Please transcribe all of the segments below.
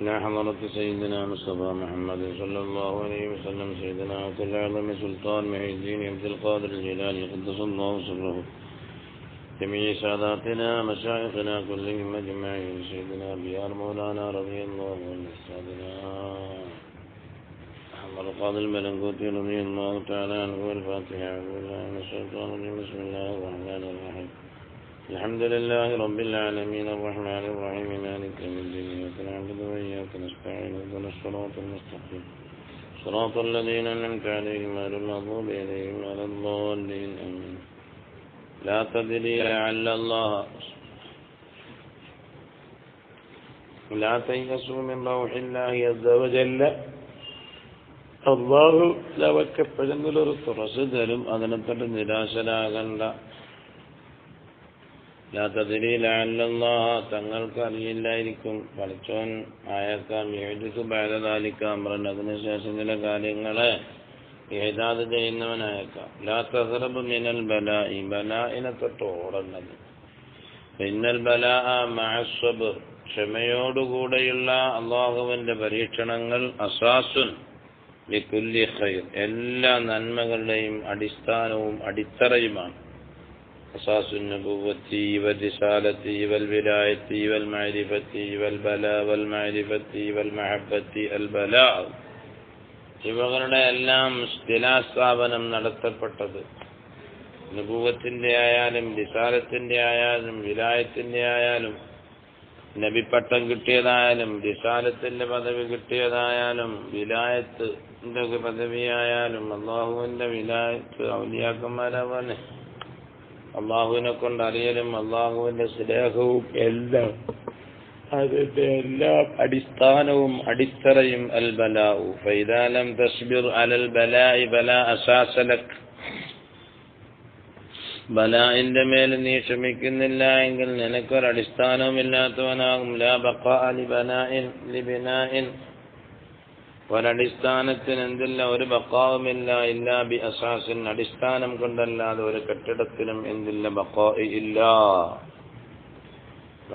إلى حضرة سيدنا مصطفى محمد صلى الله عليه وسلم سيدنا عبد العظيم سلطان محي الدين عبد القادر الجيلاني قدس الله سره، جميع ساداتنا مشايخنا كلهم أجمعين، سيدنا بيار مولانا رضي الله عنه، سيدنا أحمد القاضي الملنقوطي رضي الله تعالى عنه. الفاتحة. أعوذ بالله من الشيطان الرجيم. بسم الله الرحمن الرحيم. الحمد لله رب العالمين الرحمن الرحيم مالك يوم الدين، إياك نعبد وإياك نستعين، اهدنا الصراط المستقيم صراط الذين أنعمت عليهم غير المغضوب عليهم ولا الضالين آمين. لا تدري لعل الله لا تيأسوا من روح الله عز وجل. അള്ളാഹു ലവക്കപ്പെടുന്നൊരു തുറസ് തരും, അതിനെത്തൊട്ട് നിരാശരാകണ്ട. ലാ തദ്രി ലഅല്ലല്ലാഹ, തങ്ങൾക്ക് അറിയില്ലായിരിക്കും, പഠിച്ചോൻ ആയേക്കാം, യഹ്ദിസു ബഅദ ദാലിക അംറൻ, അതിനുശേഷം ചില കാര്യങ്ങളെ ഇഹ്ദാദ് ചെയ്യുന്നവനായേക്കാം. ലാ തസ്റബ് മിനൽ ബലാഇ, ബലാഇനെ തൊട്ട് ഓടേണ്ടത്. ഇന്നൽ ബലാഅ മഅസ് സബ്ർ, ക്ഷമയോടുകൂടെയുള്ള അള്ളാഹുവിന്റെ പരീക്ഷണങ്ങൾ അസാസുൻ ലികുല്ലി ഖൈർ, എല്ലാ നന്മകളുടെയും അടിസ്ഥാനവും അടിത്തറയുമാണ്. അസാസുൻ നബുവത്തി വൽരിസാലത്തി വൽവിലായത്തി വൽമഅരിഫത്തി വൽബലാ വൽമഅരിഫത്തി വൽമഹബ്ബത്തി അൽബലാ, ഇവകളുടെ എല്ലാം സ്ഥിരാസ്ഥാപനം നടത്തപ്പെട്ടത് നബുവത്തിന്റെ ആയാലും റിസാലത്തിന്റെ ആയാലും വിലായത്തിന്റെ ആയാലും നബിപ്പട്ടം കിട്ടിയതായാലും റിസാലത്തിന്റെ പദവി കിട്ടിയതായാലും വിലായത്തിന്റെ പദവിയായാലും അള്ളാഹുവിന്റെ വിലായത്ത് ഔലിയാക്കന്മാരാവാനെ അള്ളാഹുവിനെ കൊണ്ട് അറിയലും അള്ളാഹുവിന്റെ സ്നേഹവും എല്ലാം അതിന്റെ എല്ലാ അടിസ്ഥാനവും അടിത്തറയും അൽ ബലാഉ. ഫഇദാ ലം തസ്ബിർ അലൽ ബലാഇ ബലാ അസാസ ലക്, ബലാഇന്റെ മേൽ നീ ക്ഷമിക്കുന്നില്ല എങ്കിൽ നിനക്കൊരടിസ്ഥാനവുമില്ലാത്തവനാകും. ലാ ബഖാഅ ലിബിനാഇൻ, ഒരടിസ്ഥാനത്തിന് എന്തില്ല, ഒരു ബഖാവുമില്ല. ഇല്ലാ ബി അസാസിൻ, അടിസ്ഥാനം കൊണ്ടല്ലാതെ ഒരു കെട്ടിടത്തിനും എന്തില്ല, ബഖാഇ ഇല്ല.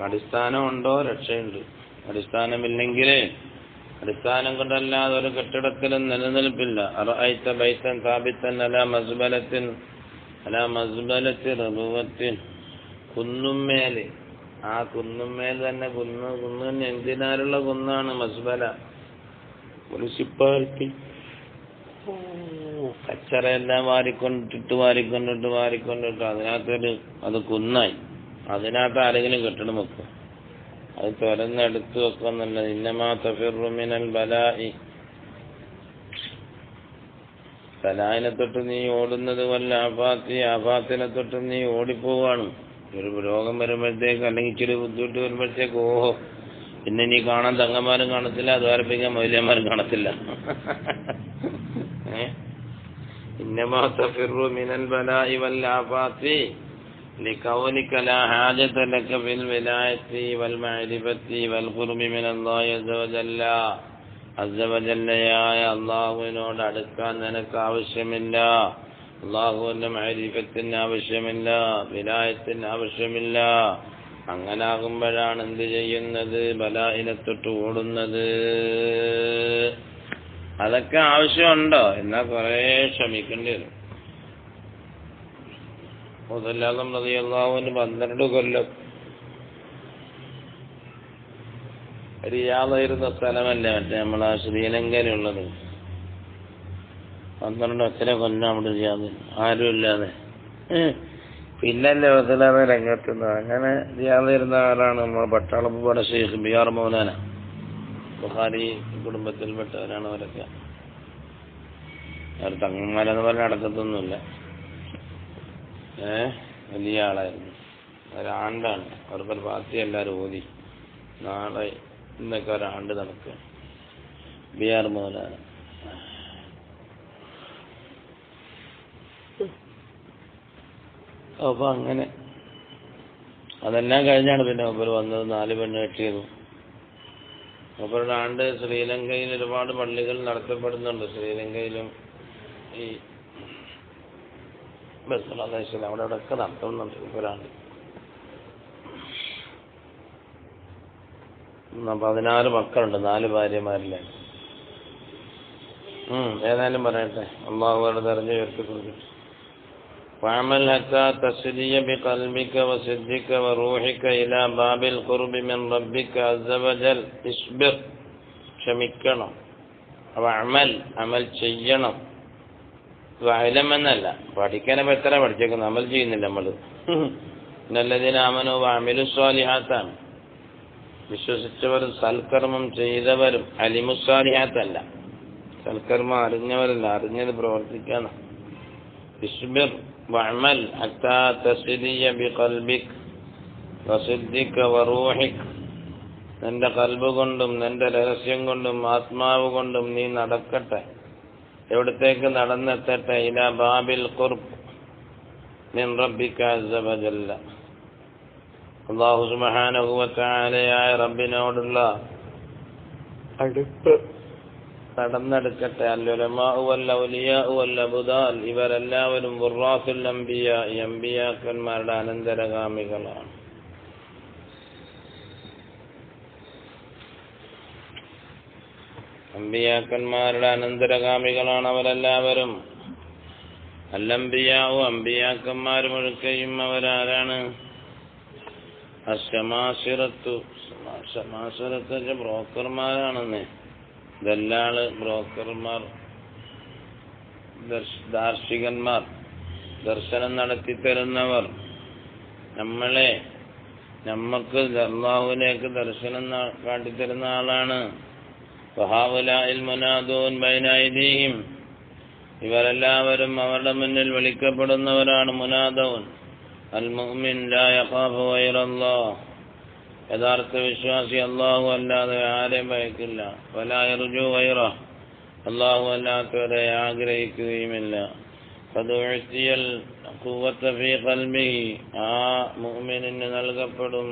അടിസ്ഥാനം ഉണ്ടോ രക്ഷയുണ്ട്, അടിസ്ഥാനമില്ലെങ്കിൽ അടിസ്ഥാനം കൊണ്ടല്ലാതെ ഒരു കെട്ടിടത്തിലും നിലനിൽപ്പില്ല. അറഅയ്ത ബൈതൻ സാബിതൻ അലാ മസ്ബലത്തിൻ റബുവത്തിൻ, കുന്നുമ്മേല്, ആ കുന്നുമ്മേൽ തന്നെ കുന്ന് എന്തിനാലുള്ള കുന്നാണ് മസ്ബല, മുനിസിപ്പാലിറ്റി കച്ചറയെല്ലാം വാരിക്കൊണ്ടിട്ട് അതിനകത്തൊരു അത് കുന്നായി, അതിനകത്ത് ആരെങ്കിലും കെട്ടിടം വെക്കും, അത് തുറന്നെടുത്ത് വെക്കുന്നുള്ളത്. ഇന്നമാ തഫിറു മിനൽ ബലാഇ, ബലായിനെ തൊട്ട് നീ ഓടുന്നത് വല്ല ആഫാത്തി, ആഫാത്തിനെ തൊട്ട് നീ ഓടിപ്പോവാണ്. ഒരു രോഗം വരുമ്പോഴത്തേക്ക് അല്ലെങ്കിൽ ഇച്ചിരി ബുദ്ധിമുട്ട് വരുമ്പോഴത്തേക്ക് ഓഹോ, പിന്നെ നീ കാണാൻ തങ്ങന്മാരും കാണത്തില്ല, ദ്വാരപ്പിക്കാൻ മൗല്യന്മാരും കാണത്തില്ല. ഇന്നമാ തഫിറു മിനൽ ബലാഇ വൽ ആഫാത്തി لكونك لا حاجة لك في الولاية والمعرفة والقرب من الله عز وجل. അസ്സവജല്ലയായ അള്ളാഹുവിനോട് അടുക്കാൻ നിനക്ക് ആവശ്യമില്ല, അള്ളാഹുവിന്റെ മഅരിഫത്തിന് ആവശ്യമില്ല, വിലായത്തിന് ആവശ്യമില്ല. അങ്ങനാകുമ്പോഴാണ് എന്ത് ചെയ്യുന്നത്, ബലാഇനെ തൊട്ട് ഓടുന്നത്. അതൊക്കെ ആവശ്യമുണ്ടോ എന്നാ കുറേ ക്ഷമിക്കേണ്ടി വരും. മുതലാളം റളിയല്ലാഹുവിന് 12 കൊല്ലം റിയാദായിരുന്ന സ്ഥലമല്ലേ മറ്റേ നമ്മളാ ശ്രീലങ്കയിലുള്ളത്. 12 എത്ര കൊല്ലം അവിടെ റിയാദ് ആരും ഇല്ലാതെ, പിന്നല്ലേ മുതലാമ രംഗത്തുന്നത്. അങ്ങനെ റിയാദായിരുന്ന ആളാണ് നമ്മൾ പട്ടാളപ്പുഴ ഷെയ്ഖ് ബിയാർ മൗലാന. ബുഖാരി കുടുംബത്തിൽപ്പെട്ടവരാണ് അവരൊക്കെ. അവർ തങ്ങന്മാരെന്ന് പറഞ്ഞാൽ നടക്കത്തൊന്നുമില്ല, വലിയ ആളായിരുന്നു. ഒരാണ്ടാണ് അവർക്കൊരു പാർട്ടി എല്ലാവരും ഓതി. നാളെ ഇന്നൊക്കെ ഒരാണ്ട് നടക്കുക ബിയാർ മൗലാന. അപ്പൊ അങ്ങനെ അതെല്ലാം കഴിഞ്ഞാണ് പിന്നെ അവർ വന്നത്. 4 പെണ്ണ് കെട്ടിയത്. അവരുടെ ആണ്ട് ശ്രീലങ്കയിൽ ഒരുപാട് പള്ളികൾ നടത്തപ്പെടുന്നുണ്ട്. ശ്രീലങ്കയിലും ഈ ബംഗ്ലാദേശിൽ അവിടെ ഒക്കെ നടത്തുന്നുണ്ട് ഒരാണ്ട്. 16 മക്കളുണ്ട്, 4 ഭാര്യമാരില്ല. ഏതായാലും പറയട്ടെ, അള്ളാഹു അവരുടെ തെരഞ്ഞു ഉയർത്തിക്കൊടുക്കട്ടെ. وعمل حتى تسري بقلبك وصدقك وروحك إلى باب القرب من ربك عز وجل. اصبر, ക്ഷമിക്കണം. അമൽ ചെയ്യണം. വഅലമെന്നല്ല, പഠിക്കാനപ്പോ എത്ര പഠിച്ചേക്കുന്നു, അമൽ ചെയ്യുന്നില്ല നമ്മൾ. ഇന്നല്ലദീന ആമനൂ വഅമിലു സ്വാലിഹാത്താണ്, വിശ്വസിച്ചവരും സൽക്കർമ്മം ചെയ്തവരും. അലിമുസ്വാലിഹാത്തല്ല, സൽക്കർമ്മം അറിഞ്ഞവരല്ല, അറിഞ്ഞത് പ്രവർത്തിക്കണം. ഇസ്ബിർ വഅമൽ ഹത്താ തസ്രിയ ബിഖൽബിക് വസിദ്ദിക വറൂഹിക്. നിന്റെ ഖൽബ് കൊണ്ടും നിന്റെ രഹസ്യം കൊണ്ടും ആത്മാവ് കൊണ്ടും നീ നടക്കട്ടെ. എവിടത്തേക്ക് നടന്നെത്തട്ടെ? ഇലാ ബാബിൽ ഖുർബ് മിൻ റബ്ബിക അസ്സ വജല്ല. അല്ലാഹു സുബ്ഹാനഹു വ തആലയായ റബ്ബിനോടുള്ള അടുപ്പ് നടന്നെടുക്കട്ടെ. അൽഉലമാഉ വൽ ഔലിയാഉ വൽ അബ്ദാൽ, ഇവരെല്ലാവരും വറാസുൽ അംബിയാ, അംബിയാക്കന്മാരുടെ അനന്തരഗാമികളാണ്. അംബിയാക്കന്മാരുടെ അനന്തരഗാമികളാണ് അവരെല്ലാവരും. അല്ലംബിയാവു, അംബിയാക്കന്മാർ മുഴുക്കയും അവരാരാണ്? അശമാസിറത്തു, ശമാസിറത്ത് ബ്രോക്കർമാരാണെന്ന്. ദല്ലാള്, ബ്രോക്കർമാർ, ദാർശികന്മാർ, ദർശനം നടത്തിത്തരുന്നവർ. നമ്മക്ക് അല്ലാഹുവിലേക്ക് ദർശനം കാട്ടിത്തരുന്ന ആളാണ്. വഹൗലാഇൽ മുനാദൂൻ ബൈന ഐദീഹിം, ഇവരെല്ലാവരും അവരുടെ മുന്നിൽ വിളിക്കപ്പെടുന്നവരാണ്. മുനാദൂൻ അൽ മുഅ്മിൻ ലാ യഖാഫു ഗൈറല്ലാഹ്, യഥാർത്ഥ വിശ്വാസി അല്ലാഹു അല്ലാതെ ആരെയും ഭയക്കില്ല. വലാ യർജു ഗൈറഹ്, അല്ലാഹു അല്ലാത്തവരെ ആഗ്രഹിക്കുകയുമില്ല. ഖദ് ഉഅ്തിയൽ ഖുവ്വത ഫീ ഖൽബിഹി, ആ മുഅ്മിനിന് നൽകപ്പെടും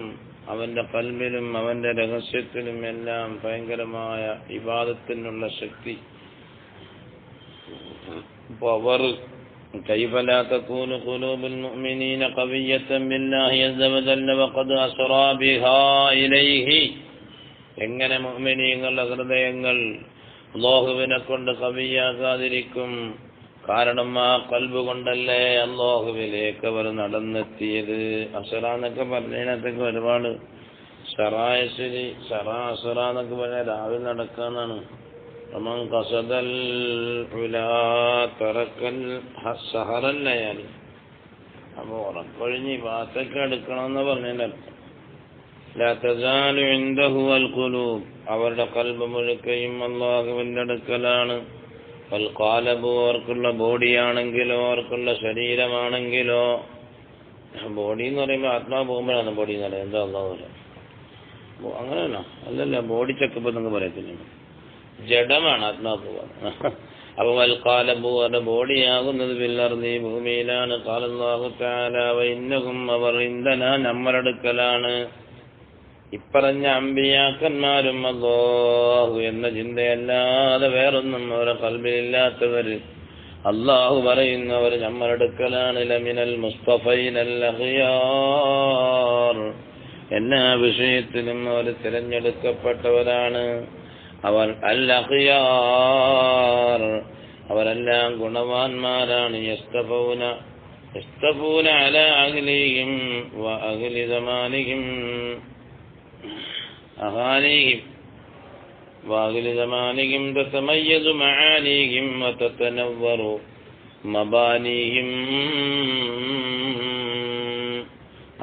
അവന്റെ ഖൽബിലും അവന്റെ രഹസ്യത്തിലും എല്ലാം ഭയങ്കരമായ ഇബാദത്തിനുള്ള ശക്തി, പവർ. كيف لا تكون قلوب المؤمنين قوية بالله عز وجل وقد أسرى بها إليه. എങ്ങനെ മുഅ്മിനീങ്ങളുടെ ഹൃദയങ്ങൾ അല്ലാഹുവിനെ കൊണ്ട് ഖവിയാകാതിരിക്കും? കാരണം ആ ഖൽബ് കൊണ്ടല്ലേ അല്ലാഹുവിലേക്ക് അവർ നടന്നെത്തിയത്. അസ്റ എന്നൊക്കെ പറഞ്ഞതിനകത്തൊക്കെ ഒരുപാട് ഷറായശ്ശേരി അസ്റ എന്നൊക്കെ പറഞ്ഞാൽ രാവിലെ നടക്കാന്നാണ്. ومن قصد العلا ترك السهر الليالي. അപ്പോൾ ഉറക്കൊഴിഞ്ഞ് ഭാഗത്തൊക്കെ എടുക്കണമെന്ന് പറഞ്ഞതിനർത്ഥം ലാ തസാലു ഇൻദഹു അൽ ഖുലൂബ്, അവരുടെ ഖൽബ് മുഴുക്കയും അല്ലാഹുവിന്റെ അടുക്കലാണ്. വൽ ഖാലബു, അവർക്കുള്ള ബോഡിയാണെങ്കിലോ അവർക്കുള്ള ശരീരമാണെങ്കിലോ. ബോഡി എന്ന് പറയുമ്പോൾ ആത്മാവ് പോകുമ്പോഴാണ് ബോഡി എന്ന് പറയുന്നത്. എന്താ അല്ലാഹു അങ്ങനെയല്ല, അല്ലല്ല, ബോഡി ചെക്കപ്പ് എന്നൊക്കെ പറയത്തില്ല, ജഡമാണ് ആത്മാവ് പോവാണ്. അപ്പൊ വൽക്കാലബു, അവരുടെ ബോഡിയാകുന്നത് ബില്ലർദി, ഭൂമിയിലാണ്. ഖാലല്ലാഹു തആല വഇന്നഹും, അവർ ഇൻദനാ, നമ്മളടുക്കലാണ്. ഇപ്പറഞ്ഞ അമ്പിയാക്കന്മാരും അല്ലാഹു എന്ന ചിന്തയല്ലാതെ വേറൊന്നും അവരുടെ ഖൽബിലില്ലാത്തവര്, അല്ലാഹു പറയുന്നവർ നമ്മളടുക്കലാണ്. ലമിനൽ മുസ്തഫൈനൽ അഖിയാർ, എല്ലാ വിഷയത്തിലും അവർ തിരഞ്ഞെടുക്കപ്പെട്ടവരാണ്. അവർ അൽ അഖിയാർ, അവരെല്ലാം ഗുണവാന്മാരാണ്. യസ്തഫൂന അലാ അഹ്ലിഹിം വ അഹ്ലി സമാനിഹിം അഹാനിഹിം വ അഹ്ലി സമാനിഹിം തതമയ്യസു മആനിഹിം വ തതനവ്വറു മബാനിഹിം.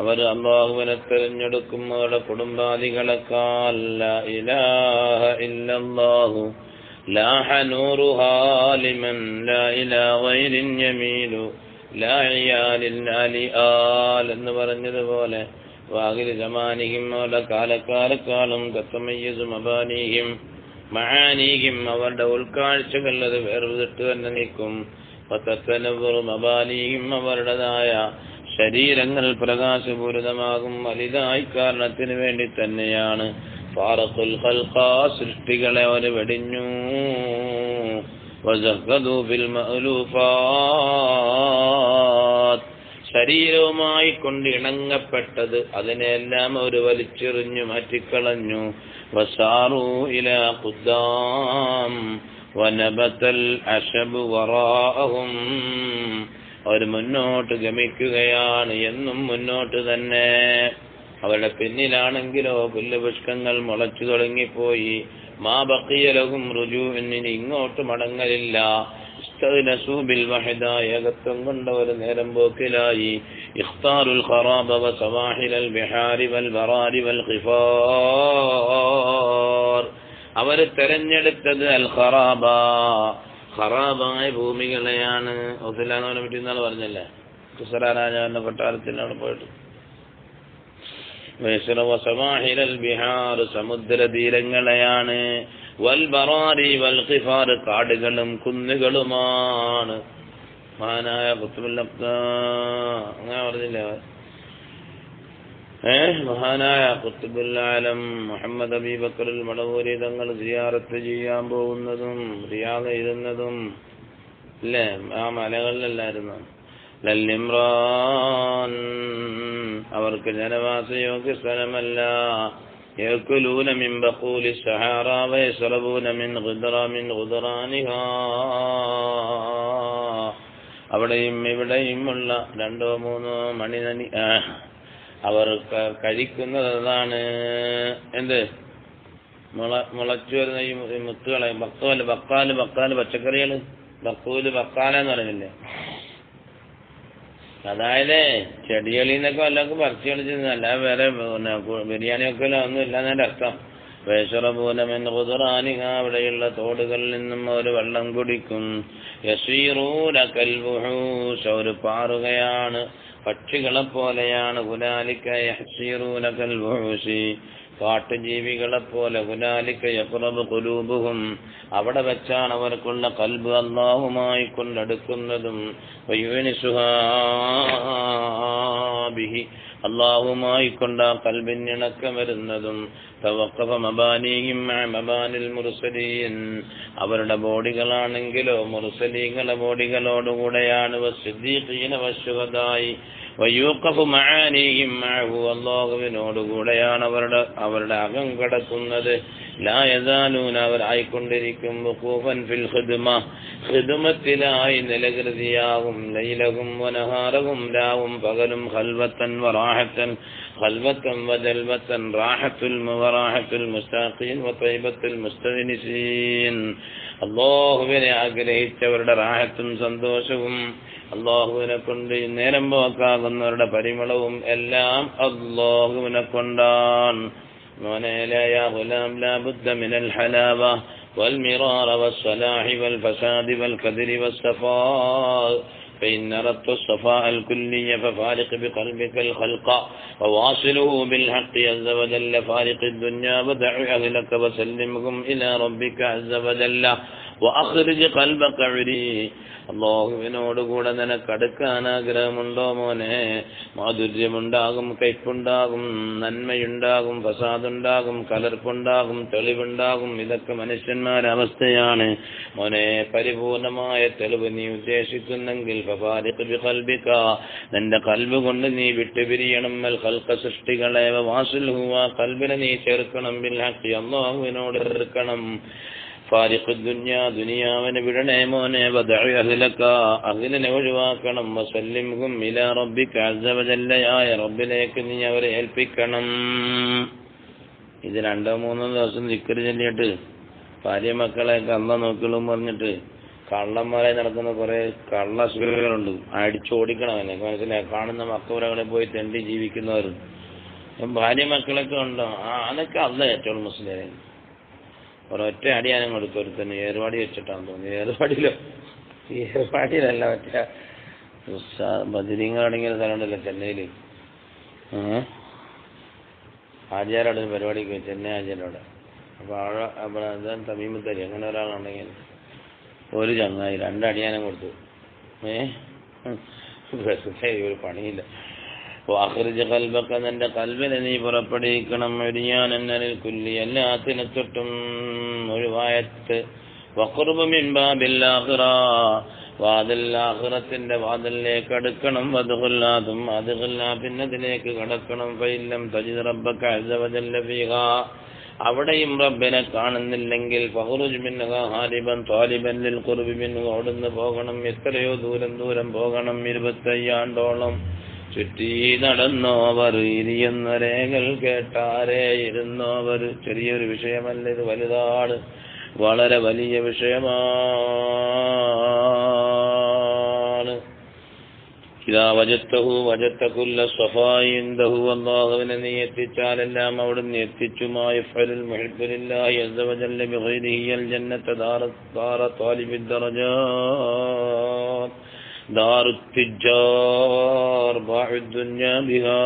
അവർ അല്ലാഹുവിനെ തിരഞ്ഞെടുക്കും അവരുടെ കുടുംബാദികളെക്കാൾ. ലാ ഇലാഹ ഇല്ലല്ലാഹു ലാഹ നൂറുഹാ ലിമൻ ലാ ഇലാഹ ഗൈരിൻ യമീലു ലാ ഇയാലിൻ അലിആൽ എന്ന് പറഞ്ഞതുപോലെ വാഗിരി ജമാനിഹിം, അവരുടെ കാലക്കാരെക്കാളും തത്തമയ്യസു മബാനിഹിം മആനിഹിം, അവരുടെ ഉൾക്കാഴ്ചകൾ അത് വേർതിട്ട് തന്നെ നിൽക്കും. തതനവ്വറു മബാനിഹിം, അവരുടേതായ ശരീരങ്ങൾ പ്രകാശപൂരിതമാകും. വലുതായി കാരണത്തിന് വേണ്ടി തന്നെയാണ്. ഫാറഖുൽ ഖൽഖ, സൃഷ്ടികളെ അവർ വെടിഞ്ഞു. വസഖദു ഫിൽ മഅലൂഫാത്ത്, ശരീരവുമായി കൊണ്ട് ഇണങ്ങപ്പെട്ടത് അതിനെല്ലാം അവർ വലിച്ചെറിഞ്ഞു മാറ്റിക്കളഞ്ഞു. وساروا إلى قدام ونبت العشب وراءهم. അവർ മുന്നോട്ട് ഗമിക്കുകയാണ്, എന്നും മുന്നോട്ട് തന്നെ. അവരുടെ പിന്നിലാണെങ്കിലോ പുല്ലുപുഷ്പങ്ങൾ മുളച്ചു തുടങ്ങിപ്പോയി. മാ ബഖിയ ലഹും റുജൂഉൻ, ഇനി ഇങ്ങോട്ട് മടങ്ങലില്ല. ഇസ്തഗ്നസൂ ബിൽ വഹദ, ഏകത്വം കൊണ്ടവർ നേരം പോക്കിലായി. ഇഖ്താറുൽ ഖറാബ വസവാഹിലൽ ബിഹാരി വൽ ബറാരി വൽ ഖിഫാർ, അവർ തെരഞ്ഞെടുത്തത് അൽ ഖറാബ, ഖറാബായ ഭൂമികളെയാണ്. ഒസിലാനവനെ പറ്റി ഇന്നാൾ പറഞ്ഞല്ലേ, കുസറ രാജാവിന്റെ കൊട്ടാരത്തിൽ അവിടെ പോയിട്ട്. വസവാഹിലൽ ബിഹാർ, സമുദ്ര തീരങ്ങളെയാണ്. വൽ ബറാരി വൽ ഖിഫാർ, കാടുകളും കുന്നുകളുമാണ്. മഹാനായ ഖുത്ബുൽ അങ്ങനെ പറഞ്ഞില്ലേ, മഹാനായ ഖുത്ബുൽ ആലം മുഹമ്മദ് അബീബക്കറുൽ മടവൂരി തങ്ങൾ സിയാറത്ത് ചെയ്യാൻ പോകുന്നതും റിയാദ് എഴുതുന്നതും അല്ലേ ആ മലകളിലല്ലായിരുന്നു. ലല്ലിമ്രാൻ, അവർക്ക് ജനവാസയോഗ്യ സ്ഥലമല്ല. യഅ്കുലൂന മിൻ ബഖൂലി സഹാറ വയശ്റബൂന മിൻ ഖുദ്റാനിഹാ, അവിടെയും ഇവിടെയുമുള്ള 2-3 മണിനനി അവർ കഴിക്കുന്നതാണ്. എന്ത് മുളച്ചു വരുന്ന ഈ മുത്തുകളെ, ബക്കാല് പച്ചക്കറികള്, ബക്കാല എന്ന് പറയുന്നില്ലേ, അതായത് ചെടികളിൽ നിന്നൊക്കെ വല്ലതൊക്കെ പറിച്ചു കളിച്ചിരുന്നു, അല്ലാതെ വേറെ ബിരിയാണിയൊക്കെ ഒന്നും ഇല്ലാന്നതിന്റെ അർത്ഥം. വേഷറപൂലമെൻ ഖുദ്റാനിഹ, അവിടെയുള്ള തോടുകളിൽ നിന്നും അവർ വെള്ളം കുടിക്കും. യസീറൂന കൽവുഹൂസ്, അവർ പാറുകയാണ്, പക്ഷികളെ പോലെയാണ്. ഹുനാലിക യഹ്സീറൂന കൽവുഹൂസി, കാട്ടുജീവികളെ പോലെ. ഹുനാലിക യഖ്റബു ഖുലൂബുഹും, അവിടെ വെച്ചാണ് അവർക്കുള്ള ഖൽബ് അല്ലാഹുമായി കൊണ്ടടുക്കുന്നതും. വയുനിസുഹാ ബിഹി, അല്ലാഹുമായി കൊണ്ട് ആ ഖൽബിന് ഇണക്കം വരുന്നതും. തവഖഫ മബാനിഹിം മബാനിൽ മുർസലീൻ, അവരുടെ ബോഡികളാണെങ്കിലോ മുർസലീങ്ങളുടെ ബോഡികളോടുകൂടെയാണ്. വസ്സിദ്ദീഖീന വശുഹദായി വയൂഖഫു മആനിഹിം മഅഹു, അല്ലാഹുവിനോടുകൂടെയാണ് അവരുടെ അകം കടക്കുന്നത്. ലാ യസാലൂന, അവർ ആയിക്കൊണ്ടിരിക്കും. വഖൂഫൻ ഫിൽ ഖിദ്മ, ഖിദ്മത്തിലായി നിലകൃതിയാകും. ലൈലഹും വനഹാറഹും, രാവും പകലും. ഖൽവത്തൻ വറാഹത്തൻ, ഖൽവത്തൻ വജൽവത്തൻ, റാഹത്തുൽ വറാഹത്തുൽ മുസ്താഖീൻ വതൈബത്തുൽ മുസ്തഅനിസീൻ. അല്ലാഹുവിനെ ആഗ്രഹിച്ചവരുടെ റാഹത്തും സന്തോഷവും, അല്ലാഹുവിനെ കൊണ്ട് നേരം പോക്കാകുന്നവരുടെ പരിമളവും എല്ലാം അല്ലാഹുവിനെ കൊണ്ടാണ്. മോനെ യാ ഗുലാം ലാ ബുദ്ദ മിനൽ ഹലാവ വൽമിറാറ വസ്സലാഹി വൽഫസാദി വൽഖദ്രി വസ്സഫാ. فإن أردت الصفاء الكلي ففارق بقلبك الخلق وواصله بالحق عز وجل. فارق الدنيا ودع أهلك وسلمهم إلى ربك عز وجل وأخرج قلبك عري. അല്ലാഹുവിനോടുകൂടെ നിനക്കടുക്കാൻ ആഗ്രഹമുണ്ടോ മോനെ? മാധുര്യമുണ്ടാകും, കയ്പുണ്ടാകും, നന്മയുണ്ടാകും, ഫസാദുണ്ടാകും, കലർപ്പുണ്ടാകും, തെളിവുണ്ടാകും. ഇതൊക്കെ മനുഷ്യന്മാരുടെ അവസ്ഥയാണ് മോനെ. പരിപൂർണമായ തെളിവ് നീ ഉദ്ദേശിക്കുന്നെങ്കിൽ ഫഫാരിഖ് ബിഖൽബിക, നിന്റെ കൽബ് കൊണ്ട് നീ വിട്ടുപിരിയണം. അൽ ഖൽഖ, സൃഷ്ടികളെ. വാസിൽഹു, ആ കൽബിനെ നീ ചേർക്കണം. ബിൽ ഹഖ്, അല്ലാഹുവിനോട് ചേർക്കണം. ഫാരിഖ് ദുനിയ, ദുനിയാവിനെ വിടണേ മോനെ. വദഉ അഹ്ലക, അഹ്ലിനെ ഒഴിവാക്കണം. വസല്ലിംഹും ഇലാ റബ്ബിക അസ്സ വജല്ല, യായ റബ്ബിലേക്ക് നീ അവരെ ഏൽപ്പിക്കണം. ഇത് 2-3 ദിവസം ദിക്റ് ചൊല്ലിയിട്ട് ഭാര്യ മക്കളെയൊക്കെ അള്ള നോക്കളും പറഞ്ഞിട്ട് കള്ളന്മാരായി നടക്കുന്ന കുറെ കള്ളസുഖങ്ങളുണ്ട്. അടിച്ചോടിക്കണം അവനെ, മനസ്സിലായി? കാണുന്ന മക്കവരകളെ പോയി തെണ്ടി ജീവിക്കുന്നവർ ഭാര്യ മക്കളൊക്കെ ഉണ്ടോ? അതൊക്കെ അള്ള ഏറ്റവും മുസ്ലിം. ഒരൊറ്റ അടിയാനും കൊടുക്കും. ഒരുത്തന്നെ ഏർവാടി വെച്ചിട്ടാന്ന് തോന്നി. ഏർവാടിയിലല്ല, മറ്റേ ബദിരിങ്ങടങ്ങിയ സ്ഥലമുണ്ടല്ലോ ചെന്നൈയിൽ. ആചാരോടെ പരിപാടിക്ക് പോയി, ചെന്നൈ ആചാരോടെ. അപ്പോൾ അതാണ് തമീമുത്തരി. അങ്ങനെ ഒരാളുണ്ടെങ്കിൽ ഒരു ചങ്ങായി 2 അടിയാനും കൊടുത്തു. ഒരു പണിയില്ല. വാഖിർജ ഖൽബക, നിന്റെ കൽബിനെ നീ പുറപ്പെടുവിക്കണം. ഒരിയാൻ എന്നലിൽ കുല്ലി, എല്ലാത്തിനെ തൊട്ടും ഒഴിവായത്ത്. വഖുർബ മിൻ ബാബിൽ ആഖിറ, വാതിൽ ആഖിറത്തിന്റെ വാതിലിലേക്ക് അടുക്കണം. വദ്ഖുല്ലാതും, അദ്ഖുല്ലാ, പിന്നെ അതിലേക്ക് കടക്കണം. ഫഇല്ലം തജിദ് റബ്ബക അസ്സ വജല്ല ഫീഹാ, അവിടെയും റബ്ബിനെ കാണുന്നില്ലെങ്കിൽ ഫഖ്റുജ് മിൻഹാ ഹാരിബൻ ത്വാലിബൻ ലിൽ ഖുർബി മിൻഹു, അവിടുന്ന് പോകണം, എത്രയോ ദൂരം പോകണം, 25 ആണ്ടോളം ചുറ്റി നടന്നോവർ, ഇരിയുന്ന രേഖകൾ കേട്ടാരേ ഇരുന്നോവർ. ചെറിയൊരു വിഷയമല്ല, ഇത് വലുതാണ്, വളരെ വലിയ വിഷയമാണ്. ഇദാ വജദ്തഹു വജദ്ത കുല്ല സ്വഫാഇ ഇൻദഹു, അല്ലാഹുവിനെ നീ എത്തിച്ചാലെല്ലാം അവിടുന്ന് എത്തിച്ചു. മാ യഫ്അലുൽ മുഹിബ്ബു ലില്ലാഹി അസ്സ വജല്ല ബിഗൈരിഹി അൽ ജന്നത ദാറ ത്വാലിബിദ് ദറജാത്ത് ദാറുത് തിജ്ജാർ ബാഉദ് ദുനിയാ ബിഹാ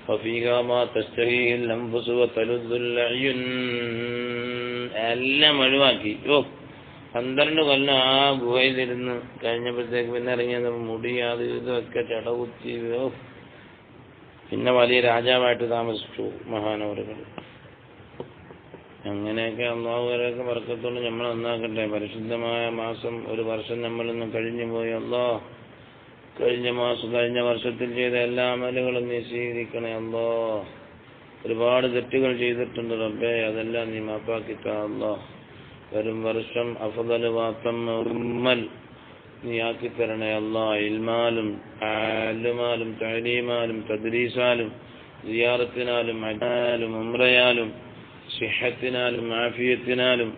വഫീഹാ മാ തസ്തഹീഹിൽ അൻഫുസു വതലുദ്ദുൽ അയ്യുൻ. എല്ലാം ഒഴിവാക്കി. 12 കൊല്ലം ആ ഗുഹയിലിരുന്ന് കഴിഞ്ഞപ്പോഴത്തേക്ക് പിന്നെ ഇറങ്ങിയത് മുടി അത് ഇതൊക്കെ ചടകുത്തി. പിന്നെ വലിയ രാജാവായിട്ട് താമസിച്ചു മഹാനവറുകൾ. അങ്ങനെയൊക്കെ അള്ളാഹുവരെയൊക്കെ ബർക്കത്തോടെ നമ്മൾ നന്നാക്കട്ടെ. പരിശുദ്ധമായ മാസം, ഒരു വർഷം നമ്മളിന്ന് കഴിഞ്ഞു പോയി. അല്ലാഹ് കഴിഞ്ഞ വർഷത്തിൽ ചെയ്ത എല്ലാ അമലുകളും നീ സ്വീകരിക്കണേ അല്ലാഹ്. ഒരുപാട് തെറ്റുകൾ ചെയ്തിട്ടുണ്ട് റബ്ബേ, അതെല്ലാം നീ മാപ്പാക്കിത്താ അല്ലാഹ്. വരും വർഷം അഫ്ദൽ വാത്തമ്മൽ നീ ആക്കിത്തരണേ അല്ലാഹ്. ഇൽമാലും അലുമാലും തഅലീമാലും തദ്രീസാലും സിയാറത്തിനാലും അജാലും ഉംറയാലും സിഹത്തിനാലും ആഫിയത്തിനാലും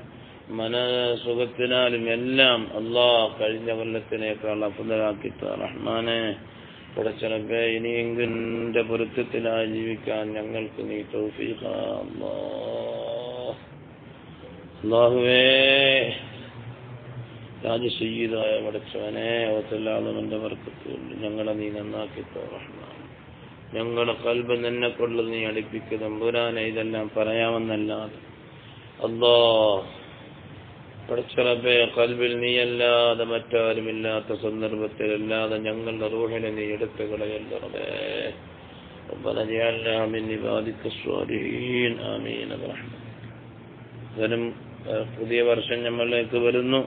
മനസുഖത്തിനാലും എല്ലാം അല്ലാഹ് കഴിഞ്ഞ കൊല്ലത്തിനേക്കാൾ അഫ്ദലാക്കിത്താ റഹ്മാനെ. പടച്ച റബ്ബേ, ഇനിയെങ്കിലും നിന്റെ പൊരുത്തത്തിലായി ജീവിക്കാൻ ഞങ്ങൾക്ക് നീ തൗഫീഖ് അല്ലാഹുവേ. രാജസയ്യിദായ പടച്ചവനെ, അവത്തല്ലാഹുവിന്റെ ബർക്കത്തുകൊണ്ട് ഞങ്ങളെ നീ നന്നാക്കിത്തോ റഹ്മാൻ. ഞങ്ങളുടെ ഖൽബ് നിന്നെ കൊണ്ട് നീ അടുപ്പിക്കുക തമ്പുരാനെ. ഇതെല്ലാം പറയാമെന്നല്ലാതെ അല്ലാഹ് പടച്ച റബ്ബേ, ഖൽബിൽ നീയല്ലാതെ മറ്റാരുമില്ലാത്ത സന്ദർഭത്തിലല്ലാതെ ഞങ്ങളുടെ റൂഹിനെ നീ എടുത്തു കളയല്ല റബ്ബേ. റബ്ബനാ ജഅൽനാ മിൻ ഇബാദിക സ്വാലിഹീൻ. ആമീൻ റഹ്മാൻ. പുതിയ വർഷം നമ്മളിലേക്ക് വരുന്നു.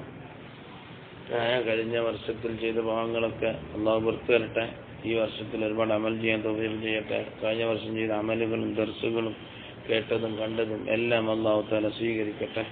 കഴിഞ്ഞ വർഷത്തിൽ ചെയ്ത പാവങ്ങളൊക്കെ അല്ലാഹു പുറത്തു തരട്ടെ. ഈ വർഷത്തിൽ ഒരുപാട് അമൽ ചെയ്യാൻ തൗഫീഖ് ചെയ്യട്ടെ. കഴിഞ്ഞ വർഷം ചെയ്ത അമലുകളും ദർസുകളും കേട്ടതും കണ്ടതും എല്ലാം അല്ലാഹു തആല സ്വീകരിക്കട്ടെ.